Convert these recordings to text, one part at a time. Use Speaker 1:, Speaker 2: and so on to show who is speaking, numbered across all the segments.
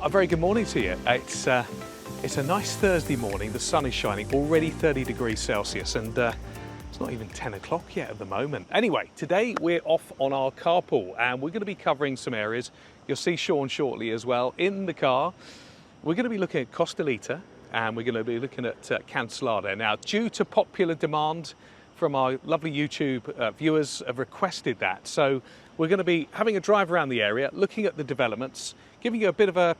Speaker 1: A very good morning to you. It's a nice Thursday morning. The sun is shining, already 30 degrees Celsius, and it's not even 10 o'clock yet at the moment. Anyway, today we're off on our carpool and we're going to be covering some areas. You'll see Sean shortly as well in the car. We're going to be looking at Costalita and we're going to be looking at Cancelada. Now, due to popular demand from our lovely YouTube viewers have requested that. So we're going to be having a drive around the area, looking at the developments, giving you a bit of a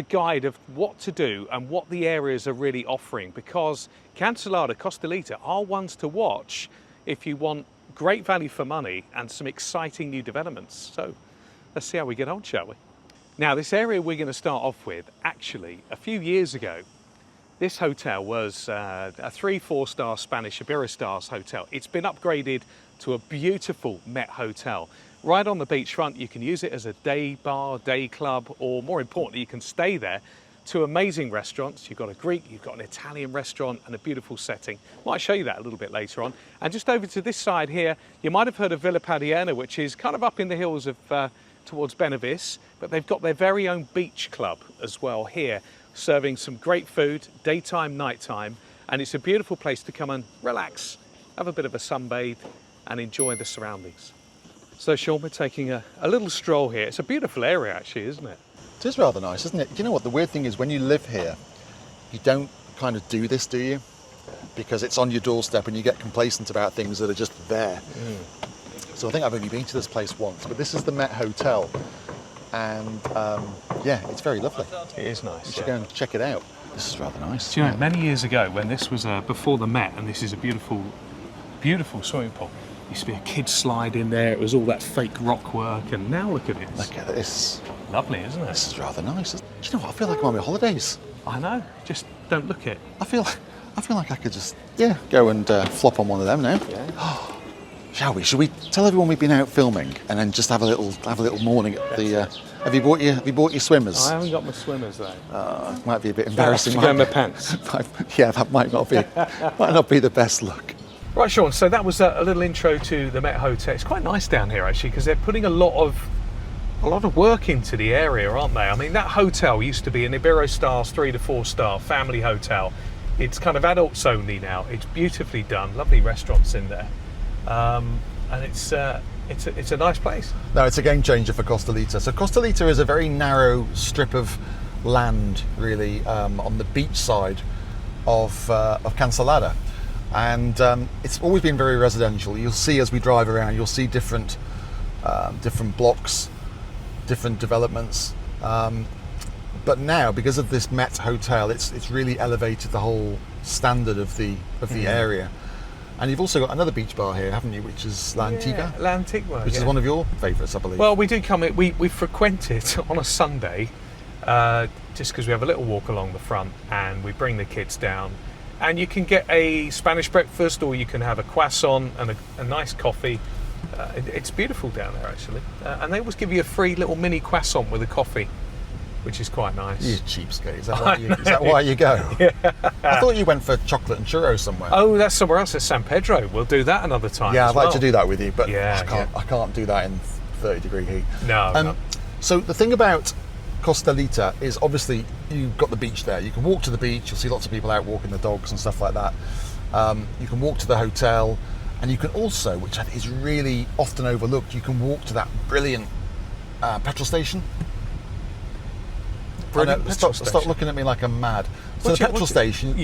Speaker 1: guide of what to do and what the areas are really offering, because Cancelada, Costalita are ones to watch if you want great value for money and some exciting new developments. So let's see how we get on, shall we? Now, this area we're going to start off with, actually, a few years ago, this hotel was a 3-4-star Spanish Iberostars hotel. It's been upgraded to a beautiful METT Hotel. Right on the beachfront, you can use it as a day bar, day club, or more importantly, you can stay there. Two amazing restaurants. You've got a Greek, you've got an Italian restaurant, and a beautiful setting. Might show you that a little bit later on. And just over to this side here, you might have heard of Villa Padierna, which is kind of up in the hills of towards Benavis, but they've got their very own beach club as well here, serving some great food, daytime, nighttime, and it's a beautiful place to come and relax, have a bit of a sunbathe, and enjoy the surroundings. So Sean, we're taking a little stroll here. It's a beautiful area actually, isn't it?
Speaker 2: It is rather nice, isn't it? Do you know what the weird thing is? When you live here, you don't kind of do this, do you? Because it's on your doorstep and you get complacent about things that are just there. So I think I've only been to this place once, but this is the METT Hotel. And yeah, it's very lovely.
Speaker 1: It is nice.
Speaker 2: You should go and check it out. This is rather nice.
Speaker 1: Do you know, many years ago when this was before the METT, and this is a beautiful, beautiful swimming pool, used to be a kid's slide in there. It was all that fake rock work, and now look at it.
Speaker 2: Look at this.
Speaker 1: Lovely, isn't it?
Speaker 2: This is rather nice. Do you know what? I feel like I'm on my holidays.
Speaker 1: I know. Just don't look it.
Speaker 2: I feel like I could just go and flop on one of them now. Yeah. Shall we? Should we tell everyone we've been out filming and then just have a little morning at the? Have you bought your swimmers?
Speaker 1: I haven't got my swimmers though.
Speaker 2: Might be a bit embarrassing.
Speaker 1: To go in my pants.
Speaker 2: Yeah, that might not be the best look.
Speaker 1: Right, Sean. So that was a little intro to the METT Hotel. It's quite nice down here actually, because they're putting a lot of work into the area, aren't they? I mean, that hotel used to be an Iberostars 3 to 4-star family hotel. It's kind of adults only now. It's beautifully done. Lovely restaurants in there. And it's a nice place.
Speaker 2: No, it's a game changer for Costalita. So Costalita is a very narrow strip of land, really, on the beach side of Cancelada, and it's always been very residential. You'll see as we drive around, you'll see different blocks, different developments. But now, because of this METT Hotel, it's really elevated the whole standard of the area. And you've also got another beach bar here, haven't you, which is La Antigua?
Speaker 1: Yeah, La Antigua,
Speaker 2: which is one of your favourites, I believe.
Speaker 1: Well, we do come, we frequent it on a Sunday, just because we have a little walk along the front and we bring the kids down. And you can get a Spanish breakfast, or you can have a croissant and a nice coffee. It's beautiful down there, actually. And they always give you a free little mini croissant with a coffee, which is quite nice.
Speaker 2: You cheapskate. Is that why you go?
Speaker 1: Yeah.
Speaker 2: I thought you went for chocolate and churros somewhere.
Speaker 1: Oh, that's somewhere else. At San Pedro. We'll do that another time.
Speaker 2: Yeah, I'd like to do that with you, but
Speaker 1: yeah,
Speaker 2: I can't do that in 30-degree heat.
Speaker 1: No.
Speaker 2: So the thing about Costalita is obviously you've got the beach there. You can walk to the beach. You'll see lots of people out walking the dogs and stuff like that. You can walk to the hotel, and you can also, which I think is really often overlooked, you can walk to that brilliant petrol station. Stop looking at me like I'm mad. So the petrol station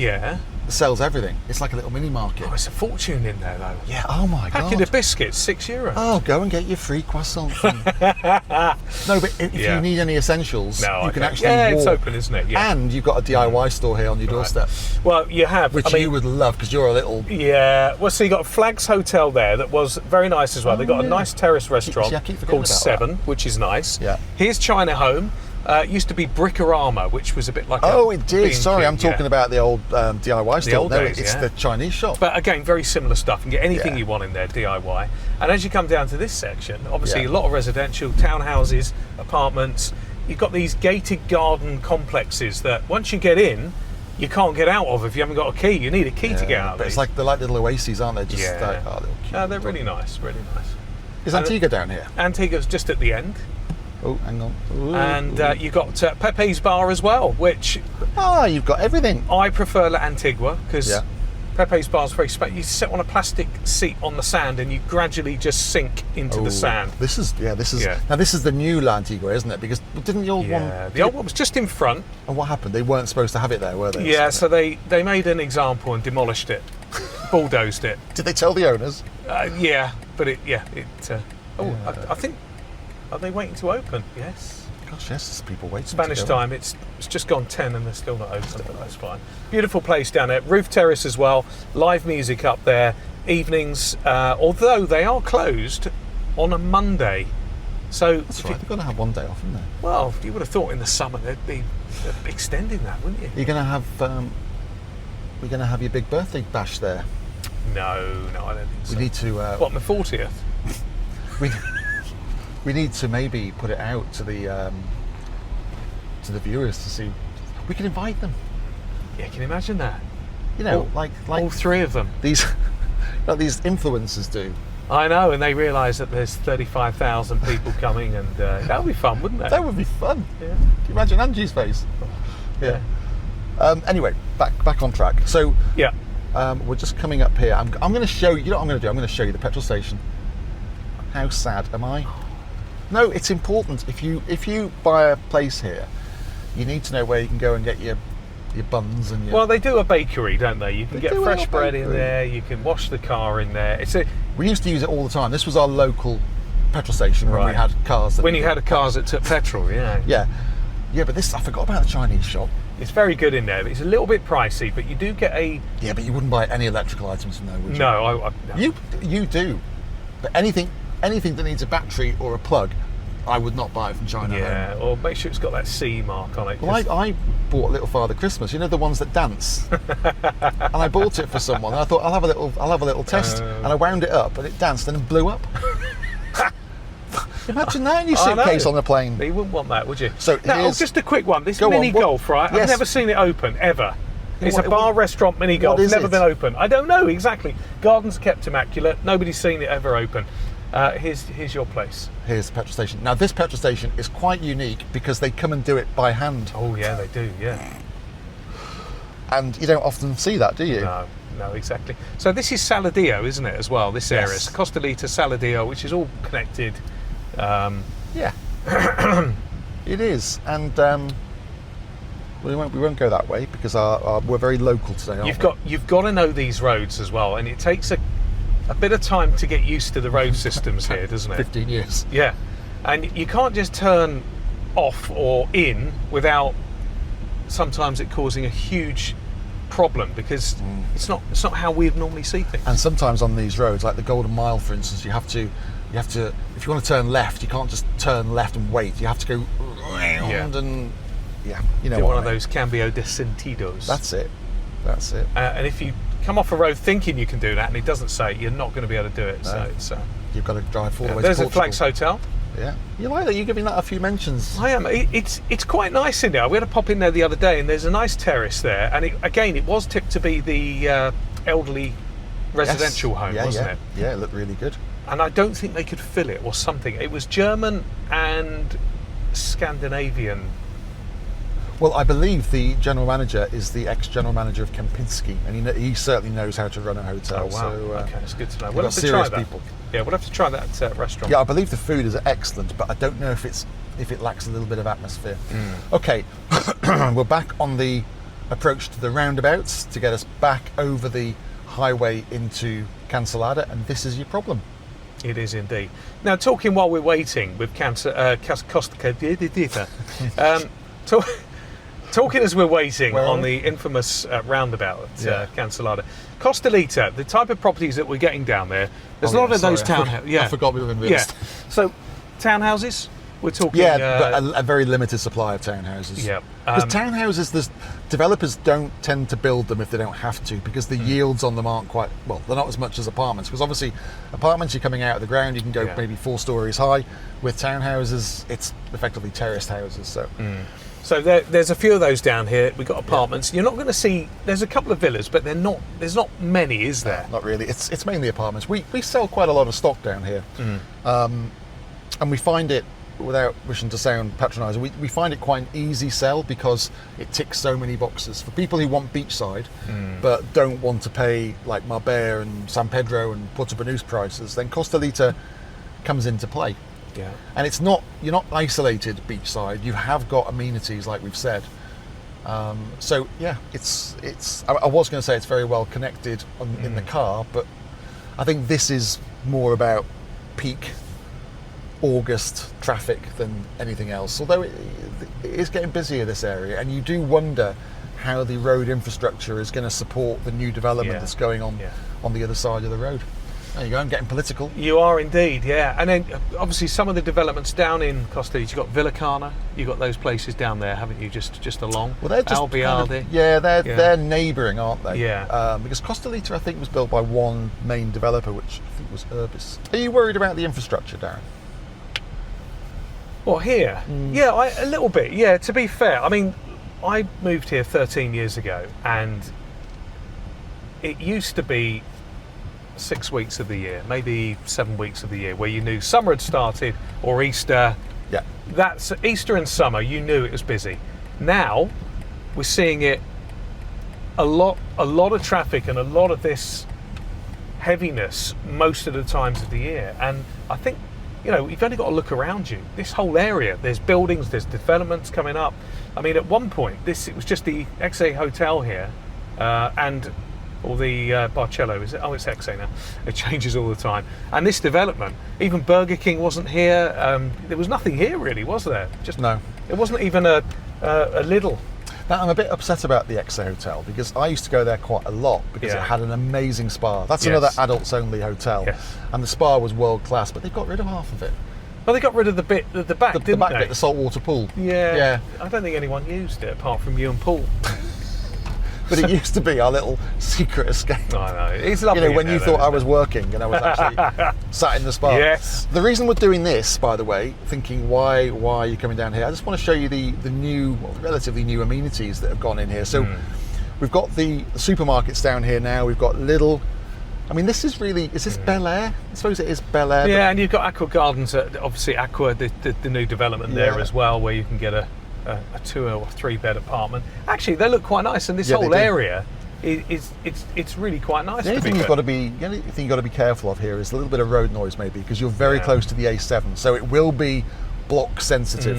Speaker 2: sells everything. It's like a little mini market.
Speaker 1: Oh, it's a fortune in there though.
Speaker 2: Yeah, oh my God.
Speaker 1: Packet of biscuits, €6.
Speaker 2: Oh, go and get your free croissant. No, but if you need any essentials, you can actually walk.
Speaker 1: It's open, isn't it? Yeah.
Speaker 2: And you've got a DIY store here on your doorstep.
Speaker 1: Well, you have.
Speaker 2: Which you would love, because you're a little...
Speaker 1: Yeah, well, so you got Flag's Hotel there that was very nice as well. They've got a nice terrace restaurant called Seven, which is nice.
Speaker 2: Yeah.
Speaker 1: Here's China Home. It used to be Brickorama, which was a bit like
Speaker 2: it did. Sorry, I'm talking about the old DIY store.
Speaker 1: The old days,
Speaker 2: it's the Chinese shop.
Speaker 1: But again, very similar stuff. You can get anything you want in there, DIY. And as you come down to this section, obviously a lot of residential, townhouses, apartments. You've got these gated garden complexes that once you get in, you can't get out of if you haven't got a key. You need a key to get out of.
Speaker 2: But they're like little oases, aren't they? Just little cute.
Speaker 1: They're really nice, really nice.
Speaker 2: Is Antigua down here?
Speaker 1: Antigua's just at the end.
Speaker 2: Oh, hang on. Ooh,
Speaker 1: And you've got Pepe's Bar as well, which
Speaker 2: you've got everything.
Speaker 1: I prefer La Antigua because
Speaker 2: Yeah.
Speaker 1: Pepe's Bar is very special. You sit on a plastic seat on the sand and you gradually just sink into the sand.
Speaker 2: This is now this is the new La Antigua, isn't it? Because didn't the old one?
Speaker 1: The old one was just in front.
Speaker 2: And what happened? They weren't supposed to have it there, were they?
Speaker 1: Yeah, so they made an example and demolished it, bulldozed it.
Speaker 2: Did they tell the owners?
Speaker 1: Yeah, but I think, are they waiting to open? Yes.
Speaker 2: Gosh, yes, there's people waiting.
Speaker 1: Spanish time, it's just gone 10 and they're still not open, but that's fine. Beautiful place down there. Roof terrace as well. Live music up there. Evenings, although they are closed on a Monday. So
Speaker 2: That's right, they've got to have one day off, haven't they?
Speaker 1: Well, you would have thought in the summer they'd be extending that, wouldn't you?
Speaker 2: You're going to have your big birthday bash there.
Speaker 1: No, I don't think so.
Speaker 2: We need to.
Speaker 1: What, my 40th?
Speaker 2: We need to maybe put it out to the viewers to see. We can invite them.
Speaker 1: Yeah, can you imagine that?
Speaker 2: You know,
Speaker 1: all,
Speaker 2: like
Speaker 1: all three of them.
Speaker 2: These influencers do.
Speaker 1: I know, and they realise that there's 35,000 people coming, and that would be fun, wouldn't it?
Speaker 2: That would be fun.
Speaker 1: Yeah.
Speaker 2: Can you imagine Angie's face? Yeah. Anyway, back on track. So
Speaker 1: yeah,
Speaker 2: we're just coming up here. I'm going to show you. You know what I'm going to do? I'm going to show you the petrol station. How sad am I? No, it's important. If you buy a place here, you need to know where you can go and get your buns and your...
Speaker 1: Well, they do a bakery, don't they? You can get fresh bread in
Speaker 2: bakery.
Speaker 1: there. You can wash the car in there.
Speaker 2: We used to use it all the time. This was our local petrol station when we had cars.
Speaker 1: When you had cars that took petrol, yeah.
Speaker 2: Yeah, but this, I forgot about the Chinese shop.
Speaker 1: It's very good in there. It's a little bit pricey, but you do get a...
Speaker 2: Yeah, but you wouldn't buy any electrical items from there, would you?
Speaker 1: No,
Speaker 2: no. You do. But anything that needs a battery or a plug, I would not buy it from China.
Speaker 1: Yeah, or make sure it's got that C mark on it.
Speaker 2: Well, I bought Little Father Christmas. You know, the ones that dance. And I bought it for someone. And I thought I'll have a little test. And I wound it up, and it danced and it blew up. Imagine that in your suitcase on a plane.
Speaker 1: You wouldn't want that, would you?
Speaker 2: So
Speaker 1: now, just a quick one. This mini golf, right? Yes. I've never seen it open ever. It's a bar, restaurant, mini golf. Never been open. I don't know exactly. Gardens kept immaculate. Nobody's seen it ever open. Here's your place.
Speaker 2: Here's the petrol station. Now, this petrol station is quite unique because they come and do it by hand.
Speaker 1: Oh yeah, they do. Yeah.
Speaker 2: And you don't often see that, do you?
Speaker 1: No, exactly. So this is Saladillo, isn't it, as well? This area, yes. Costalita, Saladillo, which is all connected.
Speaker 2: Yeah, it is, and we won't go that way because we're very local today.
Speaker 1: You've got to know these roads as well, and it takes a bit of time to get used to the road systems here, doesn't it?
Speaker 2: 15 years.
Speaker 1: Yeah, and you can't just turn off or in without sometimes it causing a huge problem because it's not how we'd normally see things.
Speaker 2: And sometimes on these roads, like the Golden Mile, for instance, you have to, if you want to turn left, you can't just turn left and wait. You have to go round and you know,
Speaker 1: do one of those cambio de sentidos.
Speaker 2: That's it.
Speaker 1: And if you come off a road thinking you can do that and it doesn't say, you're not going to be able to do it. No. So
Speaker 2: you've got to drive all the way
Speaker 1: there's
Speaker 2: to
Speaker 1: a Flags Hotel.
Speaker 2: Yeah, you like that? You're giving that a few mentions.
Speaker 1: I am. It's quite nice in there. We had to pop in there the other day, and there's a nice terrace there. And it was tipped to be the elderly residential home, wasn't it?
Speaker 2: Yeah, it looked really good.
Speaker 1: And I don't think they could fill it or something. It was German and Scandinavian.
Speaker 2: Well, I believe the general manager is the ex-general manager of Kempinski, and he certainly knows how to run a hotel.
Speaker 1: Oh, wow.
Speaker 2: So,
Speaker 1: okay, that's good to know.
Speaker 2: We'll have to try that. People.
Speaker 1: Yeah, we'll have to try that restaurant.
Speaker 2: Yeah, I believe the food is excellent, but I don't know if it lacks a little bit of atmosphere. Okay, we're back on the approach to the roundabouts to get us back over the highway into Cancelada, and this is your problem.
Speaker 1: It is indeed. Now, talking while we're waiting with talking as we're waiting on the infamous roundabout at Cancelada. Costalita, the type of properties that we're getting down there, there's a lot of those townhouses.
Speaker 2: I forgot we were in Vista.
Speaker 1: Yeah. So, townhouses, we're talking...
Speaker 2: Yeah, but a very limited supply of townhouses.
Speaker 1: Yeah.
Speaker 2: Because townhouses, developers don't tend to build them if they don't have to, because the yields on them aren't quite... Well, they're not as much as apartments, because obviously apartments, you're coming out of the ground, you can go maybe 4 stories high. With townhouses, it's effectively terraced houses, so...
Speaker 1: So there's a few of those down here. We've got apartments. You're not going to see... There's a couple of villas, but there's not many, is there?
Speaker 2: No, not really. It's mainly apartments. We sell quite a lot of stock down here. And we find it without wishing to sound patronising, we find it quite an easy sell because it ticks so many boxes. For people who want beachside but don't want to pay like Marbella and San Pedro and Puerto Banús prices, then Costalita comes into play.
Speaker 1: Yeah.
Speaker 2: And it's not, you're not isolated beachside. You have got amenities, like we've said. So yeah, it's. I was going to say it's very well connected in the car, but I think this is more about peak August traffic than anything else. Although it is getting busier, this area, and you do wonder how the road infrastructure is going to support the new development that's going on the other side of the road. There you go, I'm getting political.
Speaker 1: You are indeed, yeah. And then obviously some of the developments down in Costalita, you've got Villa Cana, you've got those places down there, haven't you, just along?
Speaker 2: Well, they're just
Speaker 1: Albiardi.
Speaker 2: They're neighbouring, aren't they?
Speaker 1: Yeah.
Speaker 2: Because Costalita, I think, was built by one main developer, which I think was Urbis. Are you worried about the infrastructure, Darren?
Speaker 1: What, here? Yeah, a little bit, yeah, to be fair. I mean, I moved here 13 years ago, and it used to be 6 weeks of the year, maybe 7 weeks of the year, where you knew summer had started or Easter.
Speaker 2: Yeah.
Speaker 1: That's Easter and summer, you knew it was busy. Now we're seeing it a lot of traffic and a lot of this heaviness most of the times of the year. And I think, you know, you've only got to look around you. This whole area, there's buildings, there's developments coming up. I mean, at one point, it was just the EXE Hotel here, or the Barcello, is it? Oh, it's EXE now. It changes all the time. And this development, even Burger King wasn't here. There was nothing here really, was there? Just
Speaker 2: no.
Speaker 1: It wasn't even a Lidl.
Speaker 2: Now, I'm a bit upset about the EXE Hotel because I used to go there quite a lot because it had an amazing spa. That's another adults-only hotel, and the spa was world class. But they got rid of half of it.
Speaker 1: Well, they got rid of the bit at the back, didn't they?
Speaker 2: The back bit, the saltwater pool.
Speaker 1: Yeah. I don't think anyone used it apart from you and Paul.
Speaker 2: But it used to be our little secret escape.
Speaker 1: I know. It's lovely.
Speaker 2: You know, when you thought I was working and I was actually sat in the spa.
Speaker 1: Yes.
Speaker 2: The reason we're doing this, by the way, thinking why are you coming down here? I just want to show you the new, relatively new amenities that have gone in here. So we've got the supermarkets down here now. We've got Lidl. I mean, this is really, is this Bel Air? I suppose it is Bel Air.
Speaker 1: Yeah, and you've got Aqua Gardens, obviously Aqua, the new development there as well, where you can get a 2 or 3 bed apartment. Actually, they look quite nice, and this whole area it's really quite nice.
Speaker 2: The only thing you've got to be careful of here is a little bit of road noise, maybe, because you're very close to the A7, so it will be block sensitive.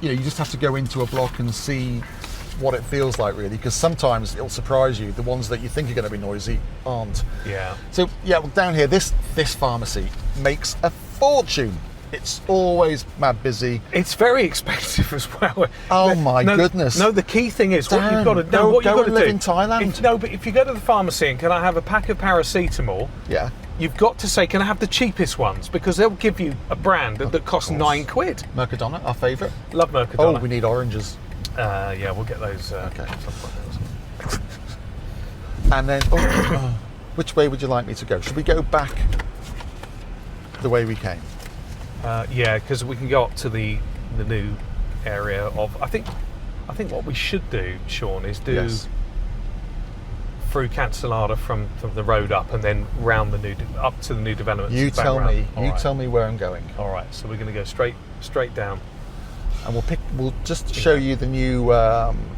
Speaker 2: You know, you just have to go into a block and see what it feels like, really, because sometimes it'll surprise you. The ones that you think are going to be noisy aren't.
Speaker 1: Yeah.
Speaker 2: So yeah, well, down here, this pharmacy makes a fortune. It's always mad busy.
Speaker 1: It's very expensive as well.
Speaker 2: Oh my goodness!
Speaker 1: No, the key thing is what you've got to do.
Speaker 2: Go
Speaker 1: What you've got to
Speaker 2: live
Speaker 1: do
Speaker 2: in Thailand.
Speaker 1: But if you go to the pharmacy and can I have a pack of paracetamol?
Speaker 2: Yeah.
Speaker 1: You've got to say, can I have the cheapest ones? Because they'll give you a brand that costs £9.
Speaker 2: Mercadona, our favourite.
Speaker 1: Love Mercadona.
Speaker 2: Oh, we need oranges.
Speaker 1: Yeah, we'll get those.
Speaker 2: Okay. And then, which way would you like me to go? Should we go back the way we came?
Speaker 1: Yeah, because we can go up to the new area of. I think what we should do, Sean, is do through Cancelada from the road up, and then round up to the new development.
Speaker 2: You tell me. Tell me where I'm going.
Speaker 1: All right. So we're going to go straight down,
Speaker 2: and we'll just show you the new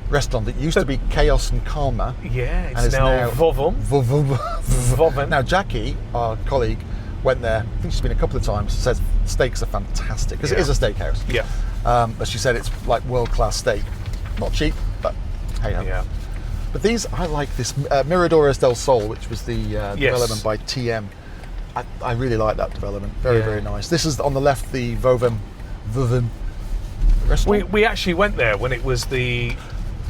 Speaker 2: restaurant that used to be Chaos and Calma.
Speaker 1: Yeah, it's now Voven. Voven.
Speaker 2: Now Jackie, our colleague, went there. I think she's been a couple of times. Says steaks are fantastic because it is a steakhouse.
Speaker 1: Yeah.
Speaker 2: But she said it's like world-class steak, not cheap, but hey ho.
Speaker 1: Yeah.
Speaker 2: But these, I like this Miradores del Sol, which was the development by TM. I really like that development. Very nice. This is on the left, the Voven restaurant.
Speaker 1: We actually went there when it was the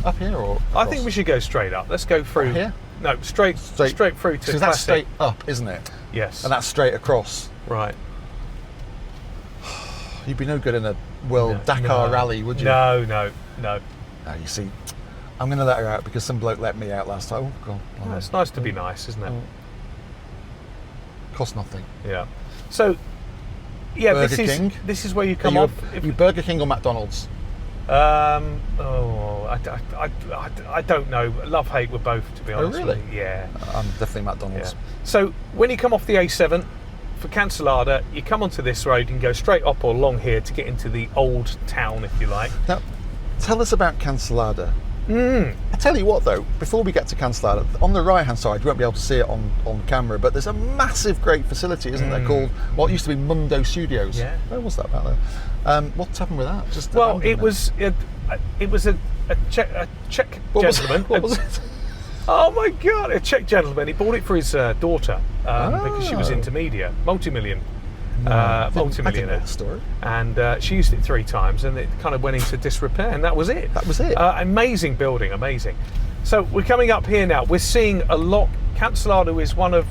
Speaker 2: up here, or across?
Speaker 1: I think we should go straight up. Let's go through
Speaker 2: here.
Speaker 1: No, straight through to
Speaker 2: because that's straight up, isn't it?
Speaker 1: Yes.
Speaker 2: And that's straight across.
Speaker 1: Right.
Speaker 2: You'd be no good in a Dakar rally, would you?
Speaker 1: No.
Speaker 2: No, you see, I'm going to let her out because some bloke let me out last time. Oh, God.
Speaker 1: Oh, it's nice to be nice, isn't it?
Speaker 2: Costs nothing.
Speaker 1: Yeah. So, yeah,
Speaker 2: Burger King?
Speaker 1: This is where you come off.
Speaker 2: Are you Burger King or McDonald's?
Speaker 1: I don't know. Love-hate with both, to be honest.
Speaker 2: Oh, really?
Speaker 1: With you. Yeah.
Speaker 2: I'm definitely McDonald's.
Speaker 1: Yeah. So when you come off the A7, for Cancelada, you come onto this road, you can go straight up or along here to get into the old town, if you like.
Speaker 2: Now, tell us about Cancelada. I tell you what though, before we get to Cancelada, on the right hand side, you won't be able to see it on camera, but there's a massive great facility, isn't there, called what used to be Mundo Studios.
Speaker 1: Yeah.
Speaker 2: Where was that back there? What's happened with that? Just
Speaker 1: well, it was a Czech gentleman.
Speaker 2: What was it?
Speaker 1: Oh my God, a Czech gentleman. He bought it for his daughter because she was into media, multi-millionaire.
Speaker 2: I didn't know the story.
Speaker 1: And she used it 3 times and it kind of went into disrepair, and that was it.
Speaker 2: That was it.
Speaker 1: Amazing building, amazing. So we're coming up here now. We're seeing a lot. Cancelada is one of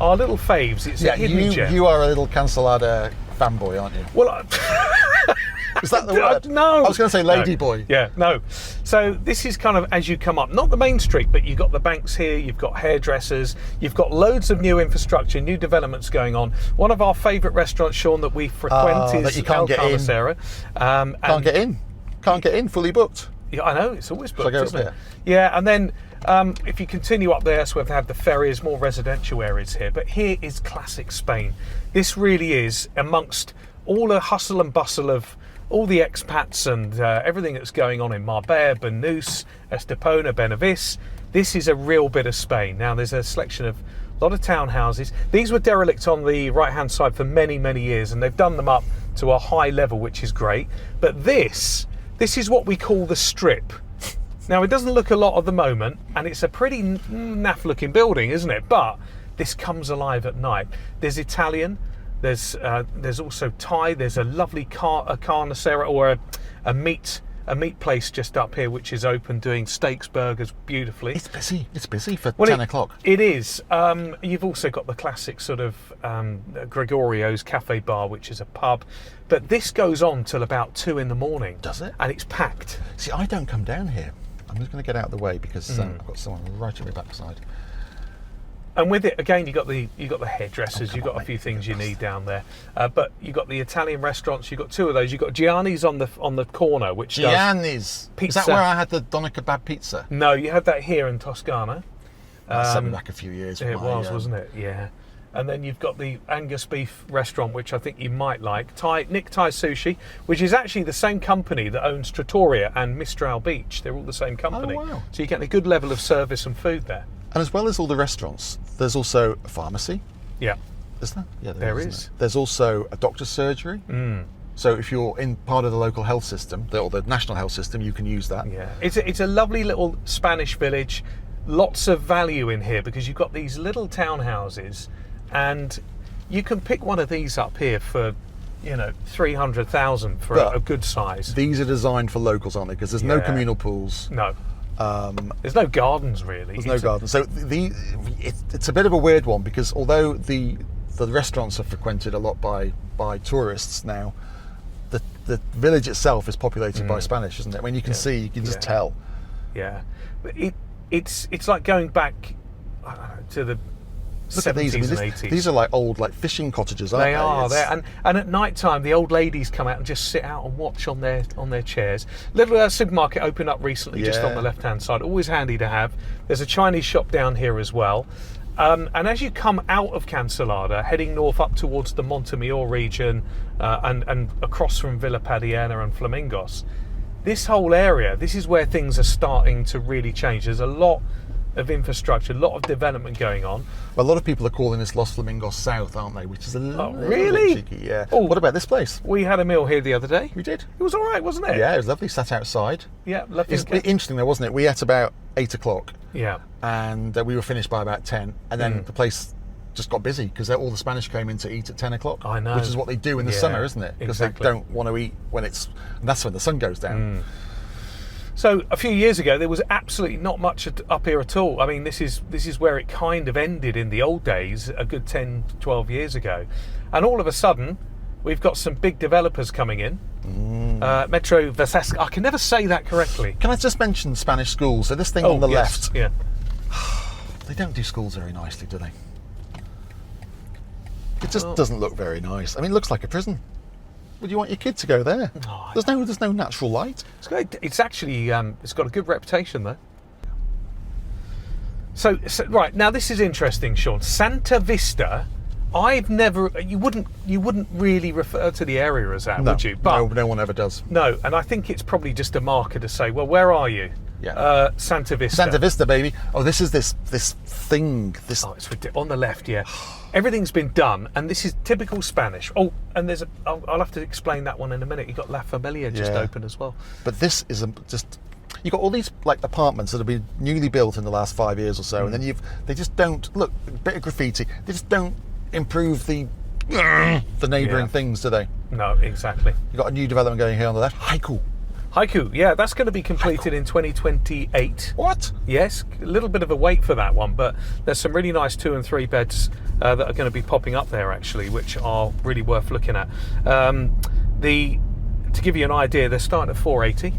Speaker 1: our little faves. It's a hidden gem.
Speaker 2: You are a little Cancelada fanboy, aren't you?
Speaker 1: Well,
Speaker 2: is that the word?
Speaker 1: No.
Speaker 2: I was going to say lady boy.
Speaker 1: Yeah, no. So this is kind of as you come up, not the main street, but you've got the banks here, you've got hairdressers, you've got loads of new infrastructure, new developments going on. One of our favourite restaurants, Sean, that we frequent is
Speaker 2: that you can't get in. Can't get in. Can't get in, fully booked.
Speaker 1: Yeah, I know, it's always booked, isn't it?
Speaker 2: Here?
Speaker 1: Yeah, and then if you continue up there, so we have the ferries, more residential areas here. But here is classic Spain. This really is, amongst all the hustle and bustle of all the expats and everything that's going on in Marbella, Banús, Estepona, Benavís. This is a real bit of Spain. Now, there's a selection of a lot of townhouses. These were derelict on the right-hand side for many, many years, and they've done them up to a high level, which is great. But this is what we call the Strip. Now, it doesn't look a lot at the moment, and it's a pretty naff-looking building, isn't it? But this comes alive at night. There's Italian. There's also Thai. There's a lovely carnicera or a meat place just up here, which is open doing steaks, burgers beautifully.
Speaker 2: It's busy. It's busy for 10 o'clock.
Speaker 1: It is. You've also got the classic sort of Gregorio's Cafe Bar, which is a pub. But this goes on till about 2 in the morning. Does it? And it's packed.
Speaker 2: See, I don't come down here. I'm just going to get out of the way because I've got someone right at my backside.
Speaker 1: And with it, again, you got the hairdressers, you've got a few things you need down there. But you've got the Italian restaurants, you've got 2 of those. You've got Gianni's on the corner, which
Speaker 2: Gianni's.
Speaker 1: Does pizza.
Speaker 2: Is that where I had the doner kebab pizza?
Speaker 1: No, you had that here in Toscana.
Speaker 2: That sent me back a few years.
Speaker 1: It was, wasn't it? Yeah. And then you've got the Angus beef restaurant, which I think you might like. Nick Thai Sushi, which is actually the same company that owns Trattoria and Mistral Beach. They're all the same company.
Speaker 2: Oh, wow.
Speaker 1: So you get a good level of service and food there.
Speaker 2: And as well as all the restaurants, there's also a pharmacy.
Speaker 1: Yeah.
Speaker 2: Is there? Yeah,
Speaker 1: there is.
Speaker 2: There's also a doctor's surgery. So if you're in part of the local health system, or the national health system, you can use that.
Speaker 1: Yeah. It's a lovely little Spanish village. Lots of value in here because you've got these little townhouses, and you can pick one of these up here for 300,000 for a good size.
Speaker 2: These are designed for locals, aren't they? Because there's no communal pools.
Speaker 1: No. There's no gardens really.
Speaker 2: There's no gardens. So it's a bit of a weird one because although the restaurants are frequented a lot by tourists now, the village itself is populated by Spanish, isn't it? I mean, you can see, you can just tell.
Speaker 1: Yeah, but it's like going back to the
Speaker 2: Look at these.
Speaker 1: 80s.
Speaker 2: These are like old fishing cottages, aren't they?
Speaker 1: They are. And at night time, the old ladies come out and just sit out and watch on their chairs. Little supermarket opened up recently, just on the left-hand side. Always handy to have. There's a Chinese shop down here as well. And as you come out of Cancelada, heading north up towards the Montemayor region and across from Villa Padierna and Flamingos, this whole area, this is where things are starting to really change. There's a lot of infrastructure, a lot of development going on.
Speaker 2: Well, a lot of people are calling this Los Flamingos South, aren't they? Which is a little
Speaker 1: really
Speaker 2: bit cheeky, yeah.
Speaker 1: Oh,
Speaker 2: what about this place?
Speaker 1: We had a meal here the other day.
Speaker 2: We did.
Speaker 1: It was all right, wasn't it?
Speaker 2: Yeah, it was lovely. Sat outside.
Speaker 1: Yeah, lovely.
Speaker 2: It's interesting though, wasn't it? We ate about 8 o'clock.
Speaker 1: Yeah.
Speaker 2: And we were finished by about 10. And then the place just got busy because all the Spanish came in to eat at 10 o'clock.
Speaker 1: I know.
Speaker 2: Which is what they do in the summer, isn't it? Because they don't want to eat when and that's when the sun goes down.
Speaker 1: So a few years ago, there was absolutely not much up here at all. I mean, this is where it kind of ended in the old days, a good 10, 12 years ago. And all of a sudden, we've got some big developers coming in. Metro Vesasca. I can never say that correctly.
Speaker 2: Can I just mention Spanish schools? So this thing on the left.
Speaker 1: Yeah.
Speaker 2: They don't do schools very nicely, do they? It just doesn't look very nice. I mean, it looks like a prison. Would you want your kid to go there?
Speaker 1: Oh,
Speaker 2: there's no natural light.
Speaker 1: It's actually it's got a good reputation though. So right now this is interesting, Sean. Santa Vista I've never. You wouldn't really refer to the area as that,
Speaker 2: No,
Speaker 1: would you? But
Speaker 2: no one ever does.
Speaker 1: no, and I think it's probably just a marker to say, well, where are you?
Speaker 2: Yeah.
Speaker 1: Santa Vista.
Speaker 2: Santa Vista, baby. Oh, this is this thing. This.
Speaker 1: Oh, it's on the left, yeah. Everything's been done, and this is typical Spanish. Oh, and there's I'll have to explain that one in a minute. You got La Familia just open as well.
Speaker 2: But this is just. You got all these like apartments that have been newly built in the last 5 years or so, and then they just don't look. A bit of graffiti. They just don't improve the neighbouring things, do they?
Speaker 1: No, exactly.
Speaker 2: You got a new development going here on the left.
Speaker 1: Haiku, yeah, that's going to be completed in 2028.
Speaker 2: What?
Speaker 1: Yes, a little bit of a wait for that one, but there's some really nice 2 and 3 beds that are going to be popping up there actually, which are really worth looking at. To give you an idea, they're starting at 480.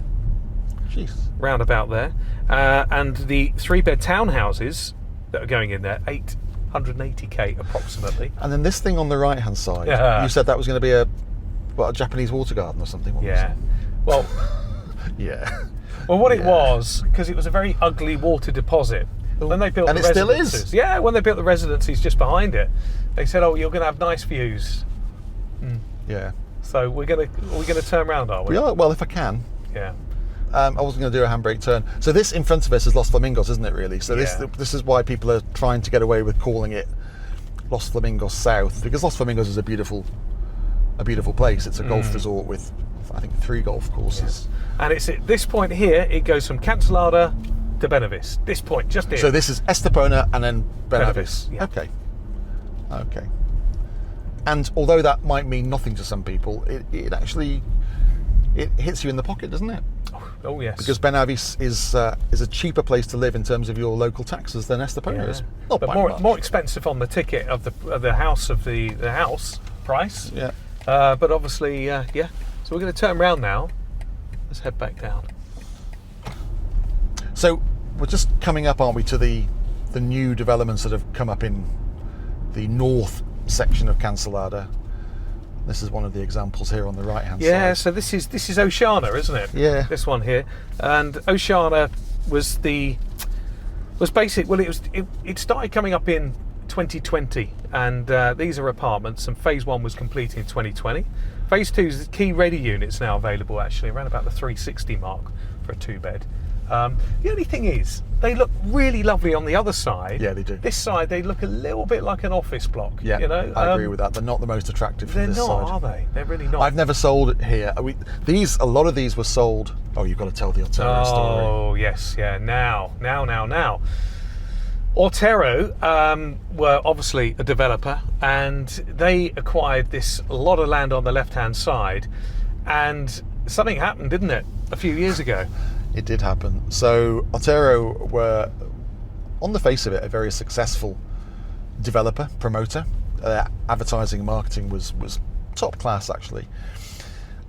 Speaker 2: Jeez.
Speaker 1: Round about there, and the 3-bed townhouses that are going in there, 880k approximately.
Speaker 2: And then this thing on the right hand side, you said that was going to be a Japanese water garden or something. What was it?
Speaker 1: Well,
Speaker 2: yeah.
Speaker 1: Well, what it was, because it was a very ugly water deposit. When they built
Speaker 2: and
Speaker 1: the
Speaker 2: it still
Speaker 1: residences,
Speaker 2: is.
Speaker 1: Yeah, when they built the residencies just behind it, they said, "Oh, you're going to have nice views."
Speaker 2: Yeah.
Speaker 1: So are we going to turn around, are we?
Speaker 2: Yeah. Well, if I can.
Speaker 1: Yeah.
Speaker 2: I wasn't going to do a handbrake turn. So this in front of us is Los Flamingos, isn't it? Really. So this is why people are trying to get away with calling it Los Flamingos South, because Los Flamingos is a beautiful place. It's a golf resort with, I think, 3 golf courses.
Speaker 1: Yeah. And it's at this point here, it goes from Cancelada to Benavis. This point, just here.
Speaker 2: So this is Estepona and then Benavis.
Speaker 1: Yeah.
Speaker 2: Okay. And although that might mean nothing to some people, it actually hits you in the pocket, doesn't it?
Speaker 1: Oh yes.
Speaker 2: Because Benavis is a cheaper place to live in terms of your local taxes than Estepona is. Not
Speaker 1: but
Speaker 2: by
Speaker 1: more
Speaker 2: much.
Speaker 1: more expensive on the ticket of the house price.
Speaker 2: Yeah.
Speaker 1: But obviously, So we're going to turn around now. Let's head back down.
Speaker 2: So we're just coming up, aren't we, to the new developments that have come up in the north section of Cancelada. This is one of the examples here on the right hand side.
Speaker 1: Yeah, so this is Oceana, isn't it?
Speaker 2: Yeah.
Speaker 1: This one here. And Oceana was basic. Well, it started coming up in 2020, and these are apartments, and phase 1 was completed in 2020. Phase 2 is key ready units now available actually around about the 360 mark for a 2-bed. The only thing is, they look really lovely on the other side.
Speaker 2: Yeah, they do.
Speaker 1: This side, they look a little bit like an office block.
Speaker 2: Yeah,
Speaker 1: you know?
Speaker 2: I agree with that. They're not the most attractive from this side.
Speaker 1: They're not, are they? They're really not.
Speaker 2: I've never sold it here. A lot of these were sold. Oh, you've got to tell the Otero story.
Speaker 1: Oh, yes, yeah. Now. Otero were obviously a developer, and they acquired this lot of land on the left-hand side, and something happened, didn't it, a few years ago?
Speaker 2: It did happen. So Otero were, on the face of it, a very successful developer, promoter. Advertising and marketing was top class, actually.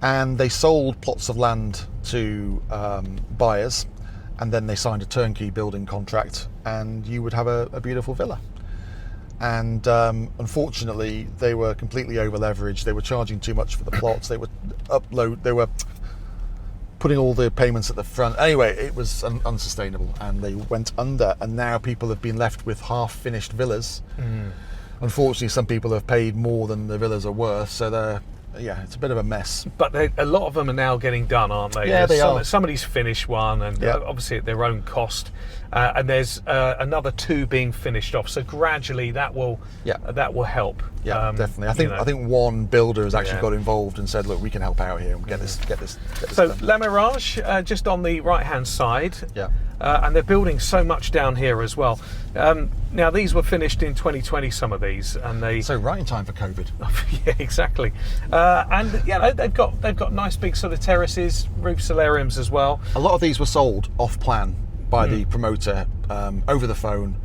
Speaker 2: And they sold plots of land to buyers, and then they signed a turnkey building contract, and you would have a beautiful villa. And unfortunately, they were completely over leveraged. They were charging too much for the plots. They were putting all the payments at the front. Anyway, it was unsustainable, and they went under, and now people have been left with half-finished villas. Unfortunately, some people have paid more than the villas are worth, so it's a bit of a mess.
Speaker 1: But a lot of them are now getting done, aren't they?
Speaker 2: Yeah, they are.
Speaker 1: Somebody's finished one, and obviously at their own cost. And there's another 2 being finished off. So gradually that will help.
Speaker 2: Yeah, definitely. I think one builder has actually got involved and said, "Look, we can help out here and get this
Speaker 1: So
Speaker 2: done."
Speaker 1: La Mirage, just on the right-hand side.
Speaker 2: Yeah.
Speaker 1: And they're building so much down here as well. Now these were finished in 2020. Some of these, and
Speaker 2: so right in time for COVID.
Speaker 1: Yeah, exactly. And they've got nice big sort of terraces, roof solariums as well.
Speaker 2: A lot of these were sold off plan by the promoter over the phone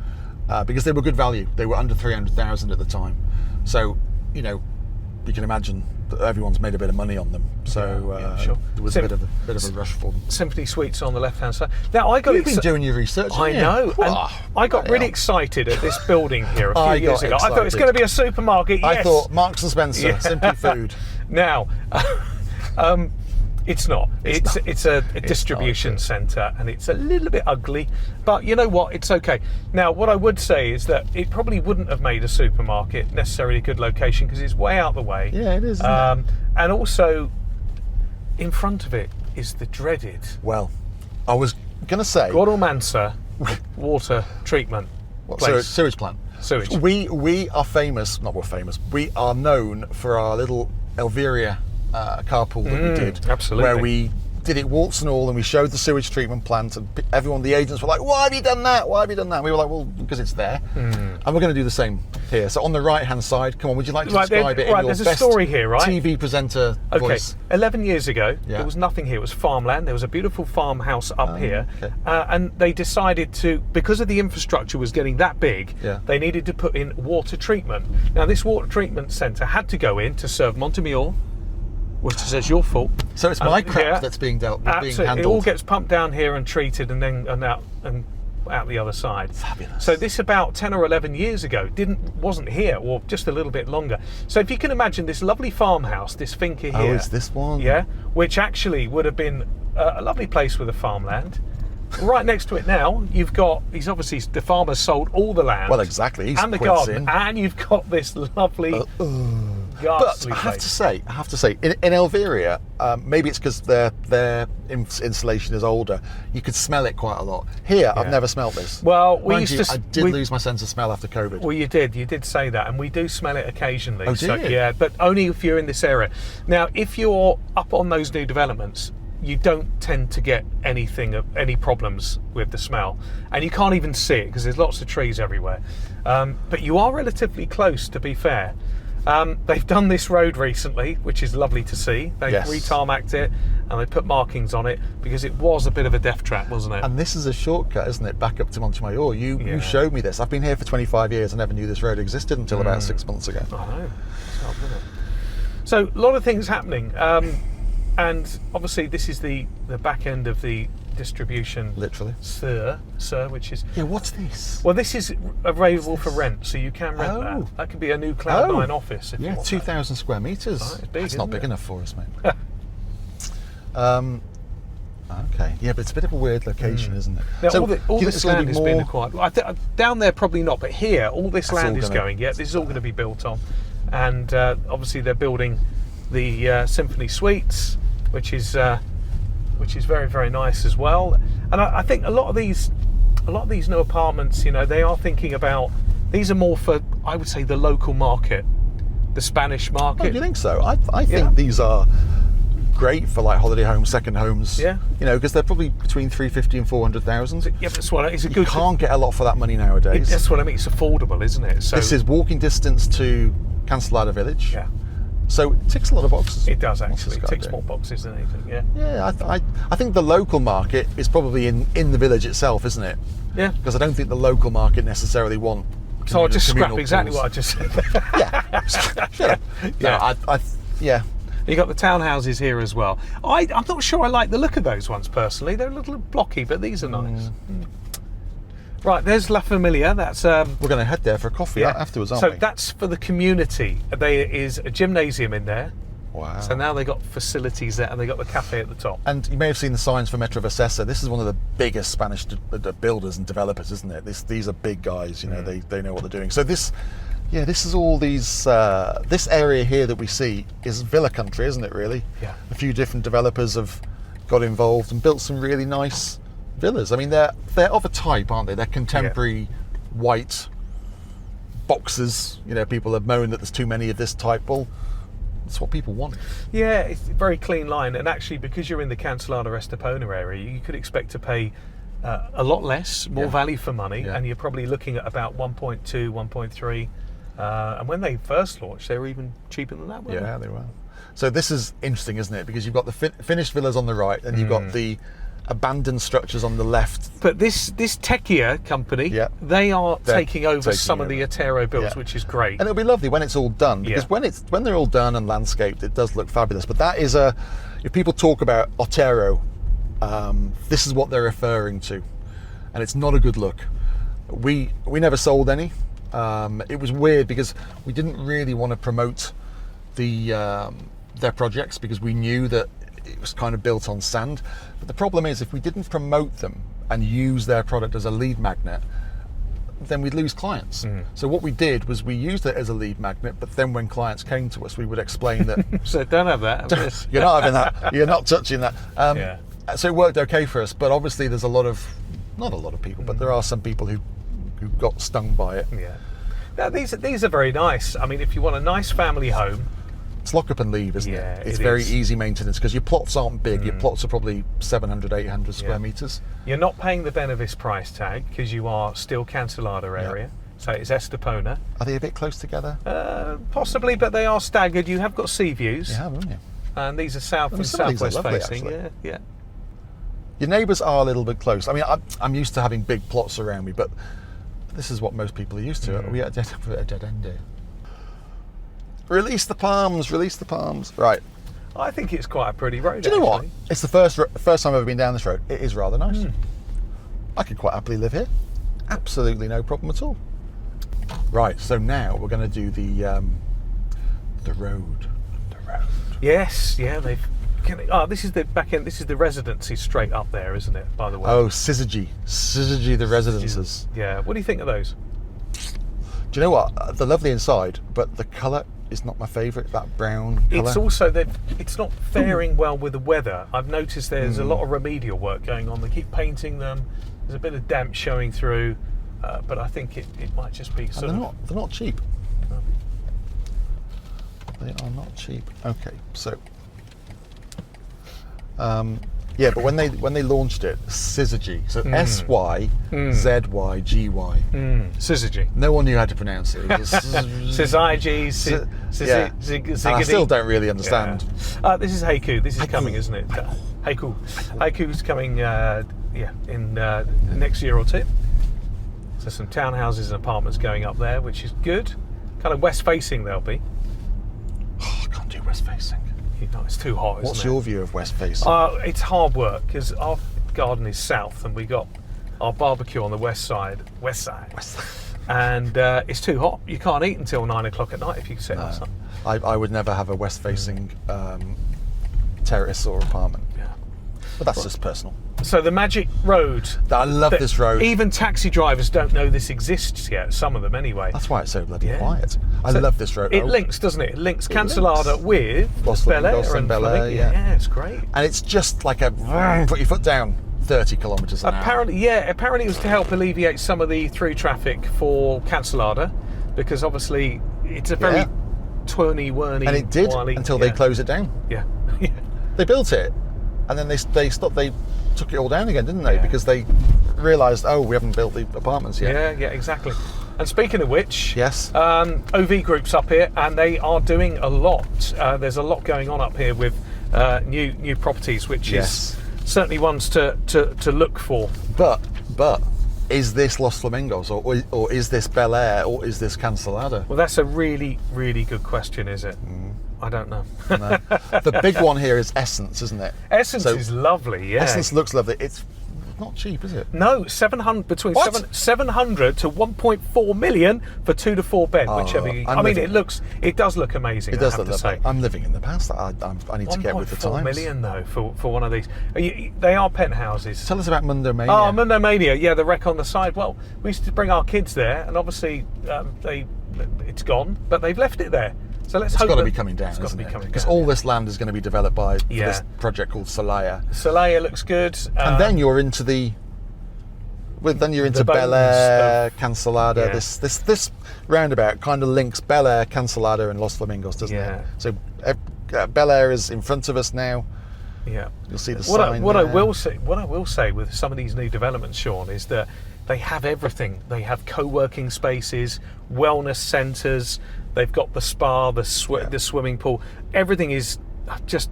Speaker 2: because they were good value. They were under 300,000 at the time, so you can imagine that everyone's made a bit of money on them. So
Speaker 1: sure.
Speaker 2: There was a bit of a rush for them.
Speaker 1: Symphony Suites on the left-hand side. Now
Speaker 2: You've been doing your research.
Speaker 1: I know. And I got really excited at this building here a few years ago. I thought it was going to be a supermarket. Yes.
Speaker 2: I thought Marks and Spencer, Simply Food.
Speaker 1: Now, It's not. It's a distribution centre, and it's a little bit ugly. But you know what? It's okay. Now, what I would say is that it probably wouldn't have made a supermarket necessarily a good location because it's way out the way.
Speaker 2: Yeah, it is. Isn't it?
Speaker 1: And also, in front of it is the dreaded.
Speaker 2: Well, I was going to say
Speaker 1: Guadalmansa water treatment place.
Speaker 2: Sewage plant.
Speaker 1: Sewage.
Speaker 2: We are famous. Not we're famous. We are known for our little Elviria carpool that we did.
Speaker 1: Absolutely.
Speaker 2: Where we did it warts and all, and we showed the sewage treatment plant, and everyone, the agents were like, "Why have you done that? Why have you done that?" And we were like, "Well, because it's there." And we're going to do the same here. So on the right-hand side, come on, would you like to describe it in your
Speaker 1: there's
Speaker 2: best
Speaker 1: a story here, right?
Speaker 2: TV presenter voice?
Speaker 1: 11 years ago, there was nothing here. It was farmland. There was a beautiful farmhouse up here.
Speaker 2: Okay.
Speaker 1: And they decided to, because of the infrastructure was getting that big, they needed to put in water treatment. Now, this water treatment centre had to go in to serve Montemur, which is your fault.
Speaker 2: So it's my crap that's being handled.
Speaker 1: It all gets pumped down here and treated, and then out the other side.
Speaker 2: Fabulous.
Speaker 1: So this about 10 or 11 years ago wasn't here, or just a little bit longer. So if you can imagine this lovely farmhouse, this finca here.
Speaker 2: Oh, is this one?
Speaker 1: Yeah, which actually would have been a lovely place with a farmland. Right next to it now, the farmer's sold all the land.
Speaker 2: Well, exactly.
Speaker 1: And the garden, and you've got this lovely.
Speaker 2: But I have to say, in Elviria, maybe it's because their installation is older. You could smell it quite a lot. Here, I've never smelt this.
Speaker 1: Well,
Speaker 2: I did lose my sense of smell after COVID.
Speaker 1: Well, you did say that, and we do smell it occasionally.
Speaker 2: Oh,
Speaker 1: so,
Speaker 2: do you?
Speaker 1: yeah, but only if you're in this area. Now, if you're up on those new developments, you don't tend to get any problems with the smell, and you can't even see it because there's lots of trees everywhere. But you are relatively close, to be fair. They've done this road recently, which is lovely to see. They've re-tarmacked it, and they put markings on it because it was a bit of a death trap, wasn't it?
Speaker 2: And this is a shortcut, isn't it, back up to Montemayor? You showed me this. I've been here for 25 years. I never knew this road existed until about 6 months ago.
Speaker 1: I know. It's hard, isn't it? So a lot of things happening. And obviously this is the back end of the distribution,
Speaker 2: literally,
Speaker 1: sir, which is
Speaker 2: what's this?
Speaker 1: Well, this is available for rent, so you can rent that. That could be a new Cloud9 office. If you want
Speaker 2: 2,000 square meters.
Speaker 1: Right, it's big,
Speaker 2: That's not big enough for us, mate. Okay, but it's a bit of a weird location, isn't it?
Speaker 1: Now,
Speaker 2: so
Speaker 1: all this land has been acquired. Down there, probably not, but here, all this land is going. Yeah, this is all going to be built on, and obviously they're building the Symphony Suites, which is very, very nice as well. And I think a lot of these new apartments, they are thinking about, these are more for, I would say, the local market, the Spanish market.
Speaker 2: Oh, do you think so? I think these are great for like holiday homes, second homes.
Speaker 1: Yeah.
Speaker 2: Because they're probably between 350 and 400,000.
Speaker 1: Yeah, but that's what it's a good.
Speaker 2: You can't get a lot for that money nowadays.
Speaker 1: That's what I mean. It's affordable, isn't it? So
Speaker 2: this is walking distance to Cancelada village.
Speaker 1: Yeah.
Speaker 2: So it ticks a lot of boxes.
Speaker 1: It does actually. It ticks more boxes than anything. Yeah.
Speaker 2: Yeah, I think the local market is probably in the village itself, isn't it?
Speaker 1: Yeah.
Speaker 2: Because I don't think the local market necessally want.
Speaker 1: So I'll just scrap exactly what I just said.
Speaker 2: Yeah.
Speaker 1: You got the townhouses here as well. I'm not sure I like the look of those ones personally. They're a little blocky, but these are nice. Right, there's La Familia. That's
Speaker 2: we're going to head there for a coffee afterwards, aren't we?
Speaker 1: So that's for the community. There is a gymnasium in there.
Speaker 2: Wow.
Speaker 1: So now they've got facilities there, and they've got the cafe at the top.
Speaker 2: And you may have seen the signs for Metro Vicesa. This is one of the biggest Spanish builders and developers, isn't it? These are big guys. They know what they're doing. So this is all these. This area here that we see is villa country, isn't it? Really.
Speaker 1: Yeah.
Speaker 2: A few different developers have got involved and built some really nice villas. I mean, they're of a type, aren't they? They're contemporary white boxes. People have moaned that there's too many of this type. Well, that's what people want. Yeah,
Speaker 1: it's a very clean line, and actually, because you're in the Cancelada Estepona area, you could expect to pay a lot less, more value for money, and you're probably looking at about 1.2, 1.3. And when they first launched, they were even cheaper than that, weren't they?
Speaker 2: Yeah, they were. So this is interesting, isn't it? Because you've got the finished villas on the right, and you've got the abandoned structures on the left.
Speaker 1: But this Techia company, they are taking over some of the Otero builds, which is great.
Speaker 2: And it'll be lovely when it's all done, because when they're all done and landscaped, it does look fabulous. But that is if people talk about Otero, this is what they're referring to, and it's not a good look. We never sold any. It was weird because we didn't really want to promote their projects, because we knew that it was kind of built on sand. But the problem is, if we didn't promote them and use their product as a lead magnet, then we'd lose clients. So what we did was we used it as a lead magnet, but then when clients came to us, we would explain that
Speaker 1: So don't have that.
Speaker 2: you're not having that, you're not touching that. So it worked okay for us, but obviously there's not a lot of people, but there are some people who got stung by it.
Speaker 1: Yeah. Now these are very nice. I mean, if you want a nice family home,
Speaker 2: it's lock up and leave, isn't
Speaker 1: Yeah,
Speaker 2: it? It's
Speaker 1: it
Speaker 2: very
Speaker 1: is.
Speaker 2: easy maintenance because your plots aren't big. Your plots are probably 700, 800 square meters.
Speaker 1: you're not paying the Benevis price tag because you are still Cancelada area. So it's Estepona.
Speaker 2: Are they a bit close together?
Speaker 1: Possibly, but they are staggered. You have got sea views.
Speaker 2: You have, haven't you?
Speaker 1: And these are south and
Speaker 2: some of these are
Speaker 1: southwest
Speaker 2: lovely,
Speaker 1: facing.
Speaker 2: actually.
Speaker 1: Yeah.
Speaker 2: Your neighbours are a little bit close. I mean, I'm used to having big plots around me, but this is what most people are used to. Are we at a dead end here? Release the palms, release the palms. Right.
Speaker 1: I think it's quite a pretty road.
Speaker 2: Do you know what?
Speaker 1: actually.
Speaker 2: It's the first time I've ever been down this road. It is rather nice. I could quite happily live here. Absolutely no problem at all. Right, so now we're going to do the road. The road.
Speaker 1: Yes, yeah, this is the back end. This is the residency straight up there, isn't it? By the way.
Speaker 2: Oh, Syzygy, the residences.
Speaker 1: Yeah. What do you think of those?
Speaker 2: Do you know what? They're lovely inside, but the colour is not my favourite. That brown colour.
Speaker 1: It's also that it's not faring well with the weather. I've noticed there's a lot of remedial work going on. They keep painting them. There's a bit of damp showing through, but I think it might just be sort of.
Speaker 2: They're not cheap. They are not cheap. Okay, so. Yeah, but when they launched it, Syzygy, so SYZYGY.
Speaker 1: Syzygy.
Speaker 2: No one knew how to pronounce it.
Speaker 1: Syzygy.
Speaker 2: And I still don't really understand.
Speaker 1: Yeah. This is Haiku. This is coming, isn't it? Haiku. Haiku's coming. In next year or two. So some townhouses and apartments going up there, which is good. Kind of west facing they'll be.
Speaker 2: Oh, I can't do west facing.
Speaker 1: It's too hot.
Speaker 2: What's your view of west facing?
Speaker 1: It's hard work because our garden is south and we got our barbecue on the west side. And it's too hot. You can't eat until 9 o'clock at night if you sit outside.
Speaker 2: I would never have a west facing terrace or apartment.
Speaker 1: Yeah.
Speaker 2: But that's just personal.
Speaker 1: So the magic road.
Speaker 2: I love this road.
Speaker 1: Even taxi drivers don't know this exists yet. Some of them, anyway.
Speaker 2: That's why it's so bloody quiet. I love this road.
Speaker 1: It links, doesn't it? It links Cancelada with
Speaker 2: Los Flamingos and Bella.
Speaker 1: Yeah, it's great.
Speaker 2: And it's just like a put your foot down, 30 kilometres an hour.
Speaker 1: Apparently it was to help alleviate some of the through traffic for Cancelada, because obviously it's a very twirly-whirly.
Speaker 2: And it did until they closed it down.
Speaker 1: Yeah.
Speaker 2: They built it, and then they stopped. They took it all down again, didn't they? Because they realised, we haven't built the apartments yet.
Speaker 1: Yeah, exactly. And speaking of which,
Speaker 2: yes,
Speaker 1: OV Group's up here, and they are doing a lot. There's a lot going on up here with new properties, which is certainly ones to look for.
Speaker 2: But is this Los Flamingos, or is this Bel Air, or is this Cancelada?
Speaker 1: Well, that's a really, really good question, is it? I don't know.
Speaker 2: No. The big one here is Essence, isn't it?
Speaker 1: Essence is lovely, yeah.
Speaker 2: Essence looks lovely. It's not cheap, is it?
Speaker 1: No, 700 between 700 to 1.4 million for 2 to 4 bed, whichever. It does look amazing.
Speaker 2: It does look lovely. I'm living in the past. I need to get with the times.
Speaker 1: 1.4 million though for one of these. They are penthouses.
Speaker 2: Tell us about Mundo Mania.
Speaker 1: Oh, Mundo Mania. Yeah, the wreck on the side. Well, we used to bring our kids there, and obviously it's gone, but they've left it there. So let's hope
Speaker 2: it's got to be coming down, isn't it? Because all this land is going to be developed by this project called Solaya.
Speaker 1: Solaya looks good.
Speaker 2: And then you're into Bel Air, Cancelada.
Speaker 1: Yeah.
Speaker 2: This roundabout kind of links Bel Air, Cancelada, and Los Flamingos, doesn't it? So Bel Air is in front of us now.
Speaker 1: Yeah,
Speaker 2: you'll see the sign.
Speaker 1: What I will say with some of these new developments, Sean, is that they have everything. They have co-working spaces, wellness centres. They've got the spa, the swimming pool. Everything is just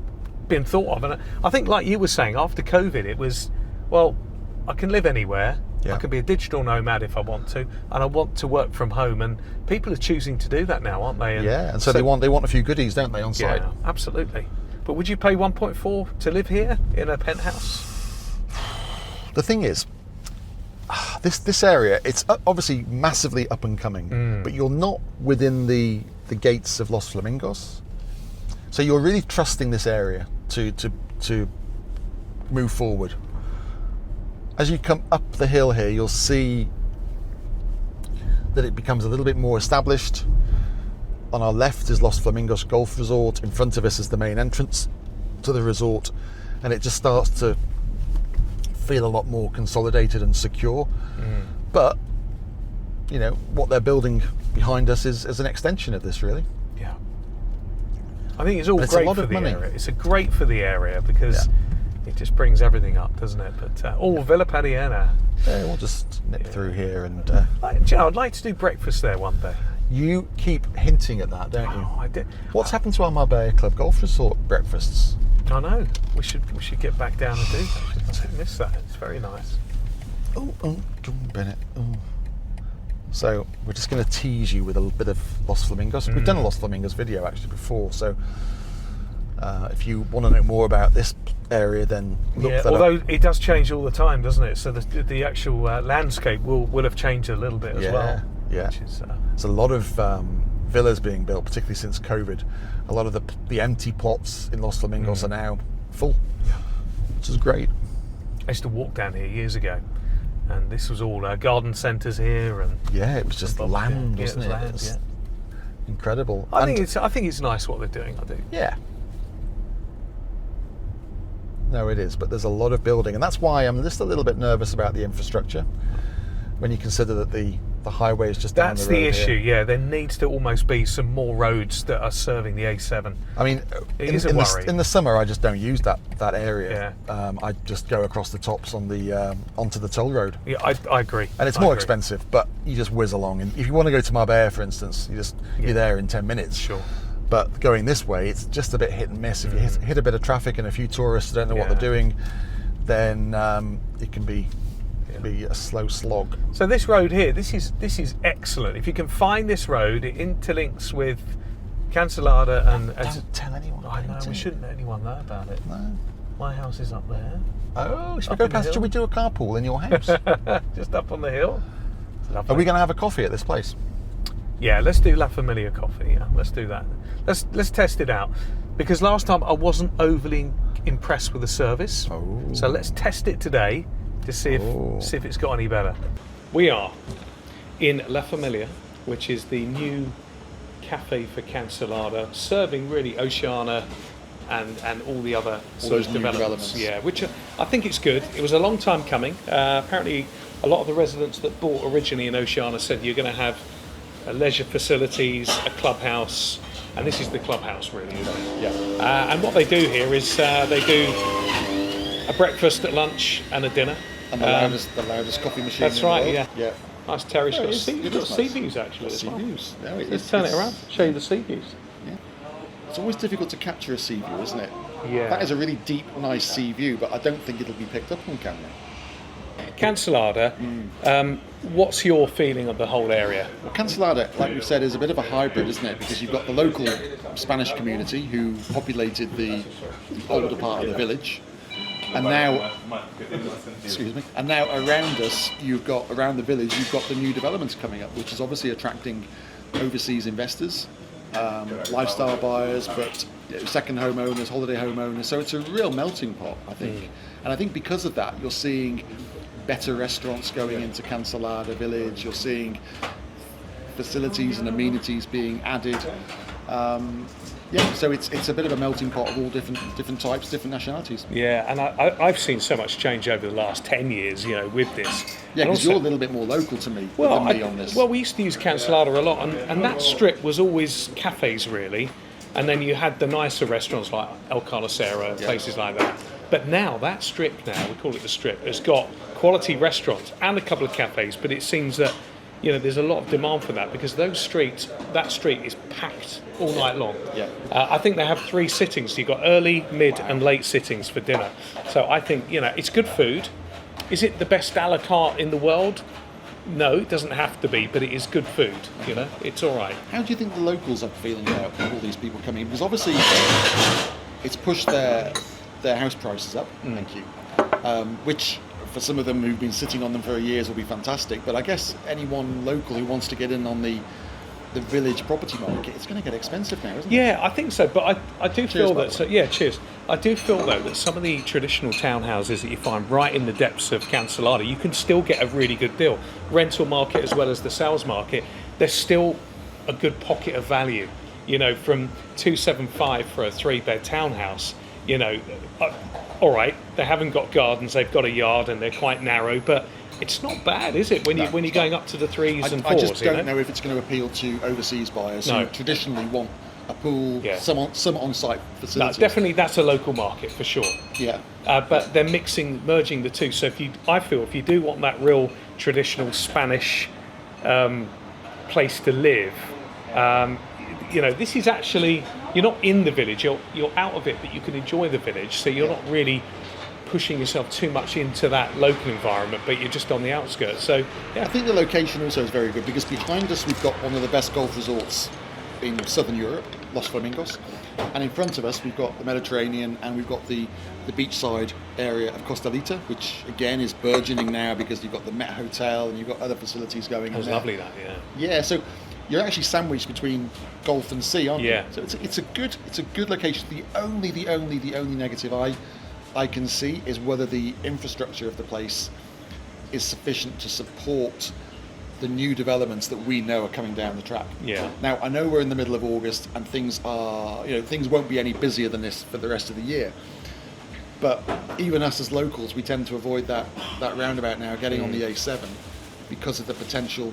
Speaker 1: been thought of. And I think, like you were saying, after COVID, it was, I can live anywhere. I can be a digital nomad if I want to, and I want to work from home. And people are choosing to do that now, aren't they?
Speaker 2: And so they want a few goodies, don't they, on site?
Speaker 1: Yeah, absolutely. But would you pay 1.4 to live here in a penthouse?
Speaker 2: The thing is, this area, it's obviously massively up and coming, but you're not within the gates of Los Flamingos, so you're really trusting this area. to move forward. As you come up the hill here, you'll see that it becomes a little bit more established. On our left is Los Flamingos Golf Resort. In front of us is the main entrance to the resort, and it just starts to feel a lot more consolidated and secure. But you know what they're building behind us is an extension of this, really.
Speaker 1: Yeah, I think it's all great for the area. It's great for the area because it just brings everything up, doesn't it? But Villa Padierna.
Speaker 2: Yeah, we'll just nip through here and.
Speaker 1: I'd like to do breakfast there one day.
Speaker 2: You keep hinting at that, don't you?
Speaker 1: I did.
Speaker 2: What's happened to our Marbella Club Golf Resort breakfasts?
Speaker 1: I know. We should get back down and do that. I miss that. It's very nice.
Speaker 2: Oh, John Bennett. Oh. So we're just going to tease you with a little bit of Los Flamingos. We've done a Los Flamingos video actually before, so if you want to know more about this area, then look that
Speaker 1: although
Speaker 2: up.
Speaker 1: it does change all the time, doesn't it? So the actual landscape will have changed a little bit as well.
Speaker 2: Yeah,
Speaker 1: which is,
Speaker 2: there's a lot of villas being built, particularly since COVID. A lot of the empty plots in Los Flamingos are now full, which is great.
Speaker 1: I used to walk down here years ago, and this was all garden centres here, and
Speaker 2: it was just land, wasn't it?
Speaker 1: Land,
Speaker 2: it was incredible.
Speaker 1: I think it's nice what they're doing. I do.
Speaker 2: Yeah. No, it is, but there's a lot of building, and that's why I'm just a little bit nervous about the infrastructure when you consider that the highway is just down the road.
Speaker 1: That's the issue,
Speaker 2: here.
Speaker 1: There needs to almost be some more roads that are serving the A7.
Speaker 2: I mean,
Speaker 1: it is a worry.
Speaker 2: In the summer, I just don't use that area. I just go across the tops on the onto the toll road.
Speaker 1: Yeah, I agree.
Speaker 2: And it's more expensive, but you just whiz along. And if you want to go to Marbella, for instance, you're there in 10 minutes.
Speaker 1: Sure.
Speaker 2: But going this way, it's just a bit hit and miss. If you hit a bit of traffic and a few tourists don't know what they're doing, then it can be a slow slog.
Speaker 1: So this road here, this is excellent. If you can find this road, it interlinks with Cancelada and.
Speaker 2: Don't tell anyone.
Speaker 1: I know, we shouldn't let anyone know about it.
Speaker 2: No.
Speaker 1: My house is up there.
Speaker 2: Oh, should we go past? Should we do a carpool in your house?
Speaker 1: Just up on the hill.
Speaker 2: Are we going to have a coffee at this place?
Speaker 1: Yeah, let's do La Familia coffee. Yeah, let's do that. Let's test it out, because last time I wasn't overly impressed with the service. So let's test it today to see if it's got any better. We are in La Familia, which is the new cafe for Cancelada, serving really Oceana and all the other
Speaker 2: those new developments.
Speaker 1: Yeah, which I think it's good. It was a long time coming. Apparently, a lot of the residents that bought originally in Oceana said you're going to have leisure facilities, a clubhouse, and this is the clubhouse really, isn't it?
Speaker 2: Yeah.
Speaker 1: And what they do here is they do a breakfast at lunch and a dinner.
Speaker 2: And the loudest coffee machine.
Speaker 1: That's
Speaker 2: in
Speaker 1: right.
Speaker 2: the world.
Speaker 1: Yeah. Nice terrace. You've got sea views actually.
Speaker 2: Sea views. No,
Speaker 1: let's turn it around. Show you the sea views.
Speaker 2: Yeah. It's always difficult to capture a sea view, isn't it?
Speaker 1: Yeah.
Speaker 2: That is a really deep, nice sea view, but I don't think it'll be picked up on camera.
Speaker 1: Cancelada, what's your feeling of the whole area?
Speaker 2: Well, Cancelada, like we've said, is a bit of a hybrid, isn't it? Because you've got the local Spanish community who populated the older part of the village, and now, around us, around the village, you've got the new developments coming up, which is obviously attracting overseas investors, lifestyle buyers, but second homeowners, holiday homeowners. So it's a real melting pot, I think. And I think because of that, you're seeing better restaurants going into Cancelada village. You're seeing facilities and amenities being added. So it's a bit of a melting pot of all different types, different nationalities.
Speaker 1: Yeah, and I've seen so much change over the last 10 years, with this.
Speaker 2: Yeah, because you're a little bit more local to me than me on this.
Speaker 1: Well, we used to use Cancelada a lot, and that strip was always cafes, really. And then you had the nicer restaurants like El Carnicero, places like that. But now, that strip we call it the strip, has got quality restaurants and a couple of cafes, but it seems that there's a lot of demand for that because that street is packed all night long.
Speaker 2: Yeah.
Speaker 1: I think they have 3 sittings. You've got early, mid and late sittings for dinner. So I think, it's good food. Is it the best a la carte in the world? No, it doesn't have to be, but it is good food, it's all right.
Speaker 2: How do you think the locals are feeling about all these people coming in? Because obviously it's pushed their house prices up, thank you, which for some of them who've been sitting on them for years will be fantastic, but I guess anyone local who wants to get in on the the village property market, it's going to get expensive now, isn't it?
Speaker 1: Yeah, I think so. But I do
Speaker 2: Cheers,
Speaker 1: feel
Speaker 2: by
Speaker 1: that.
Speaker 2: the
Speaker 1: So, yeah, cheers. I do feel though that some of the traditional townhouses that you find right in the depths of Cancelada, you can still get a really good deal. Rental market as well as the sales market, there's still a good pocket of value. You know, from 275 for a 3-bed townhouse. You know, all right, they haven't got gardens, they've got a yard, and they're quite narrow, but it's not bad, is it? When you're going up to the 3s and 4s.
Speaker 2: I just don't know if it's going to appeal to overseas buyers who traditionally want a pool, some on-site facilities.
Speaker 1: No, definitely, that's a local market for sure.
Speaker 2: Yeah.
Speaker 1: But they're merging the two. So I feel if you do want that real traditional Spanish place to live, you know, this is actually, you're not in the village, you're out of it, but you can enjoy the village. So you're not really pushing yourself too much into that local environment, but you're just on the outskirts. So yeah.
Speaker 2: I think the location also is very good because behind us we've got one of the best golf resorts in southern Europe, Los Flamingos, and in front of us we've got the Mediterranean, and we've got the beachside area of Costalita, which again is burgeoning now because you've got the METT Hotel and you've got other facilities going on.
Speaker 1: It was lovely, that,
Speaker 2: yeah. So you're actually sandwiched between golf and sea, aren't you?
Speaker 1: Yeah.
Speaker 2: So it's a good location. The only negative I can see is whether the infrastructure of the place is sufficient to support the new developments that we know are coming down the track.
Speaker 1: Yeah.
Speaker 2: Now I know we're in the middle of August and things won't be any busier than this for the rest of the year. But even us as locals, we tend to avoid that roundabout now, getting on the A7 because of the potential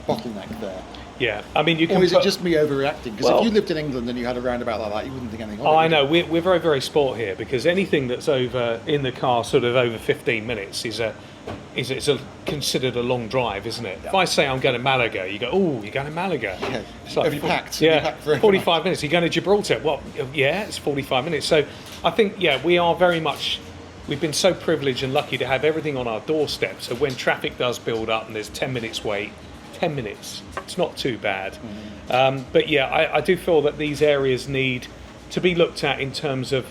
Speaker 2: bottleneck there.
Speaker 1: Yeah, I mean, you can.
Speaker 2: Or is it just me overreacting? Because if you lived in England and you had a roundabout like that, you wouldn't think anything of it.
Speaker 1: I know, we're very, very sport here, because anything that's over in the car, sort of over 15 minutes, is considered a long drive, isn't it? Yeah. If I say I'm going to Malaga, you go, oh, you're going to Malaga.
Speaker 2: Yeah.
Speaker 1: It's like,
Speaker 2: have you packed?
Speaker 1: Yeah,
Speaker 2: have you packed for
Speaker 1: 45 minutes. You're going to Gibraltar. Well, yeah, it's 45 minutes. So I think, we are very much. We've been so privileged and lucky to have everything on our doorstep. So when traffic does build up and there's 10 minutes wait. 10 minutes, it's not too bad. But I do feel that these areas need to be looked at in terms of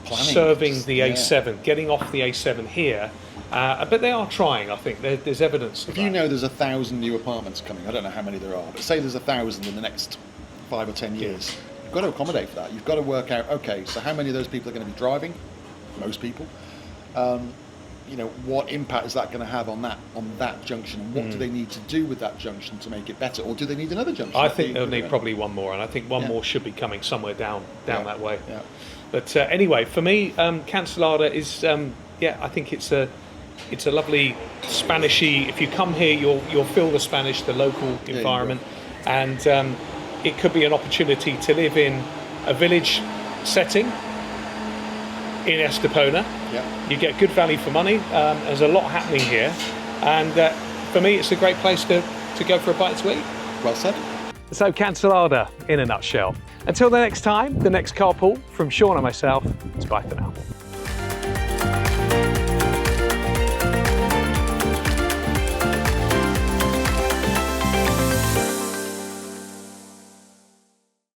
Speaker 1: serving the A7, getting off the A7 here. But they are trying, I think. There's evidence.
Speaker 2: If you know there's 1,000 new apartments coming, I don't know how many there are, but say there's 1,000 in the next 5 or 10 years, you've got to accommodate for that. You've got to work out, okay, so how many of those people are going to be driving? Most people. What impact is that going to have on that junction, and what do they need to do with that junction to make it better, or do they need another junction?
Speaker 1: I think they'll need probably one more, and I think one more should be coming somewhere down that way.
Speaker 2: Yeah.
Speaker 1: But anyway, for me, Cancelada is I think it's a lovely Spanishy. If you come here, you'll feel the Spanish, the local environment, and it could be an opportunity to live in a village setting in Estepona. You get good value for money. There's a lot happening here, and for me it's a great place to go for a bite to eat.
Speaker 2: Well said.
Speaker 1: So Cancelada in a nutshell. Until the next time, the next carpool, from Sean and myself, it's bye for now.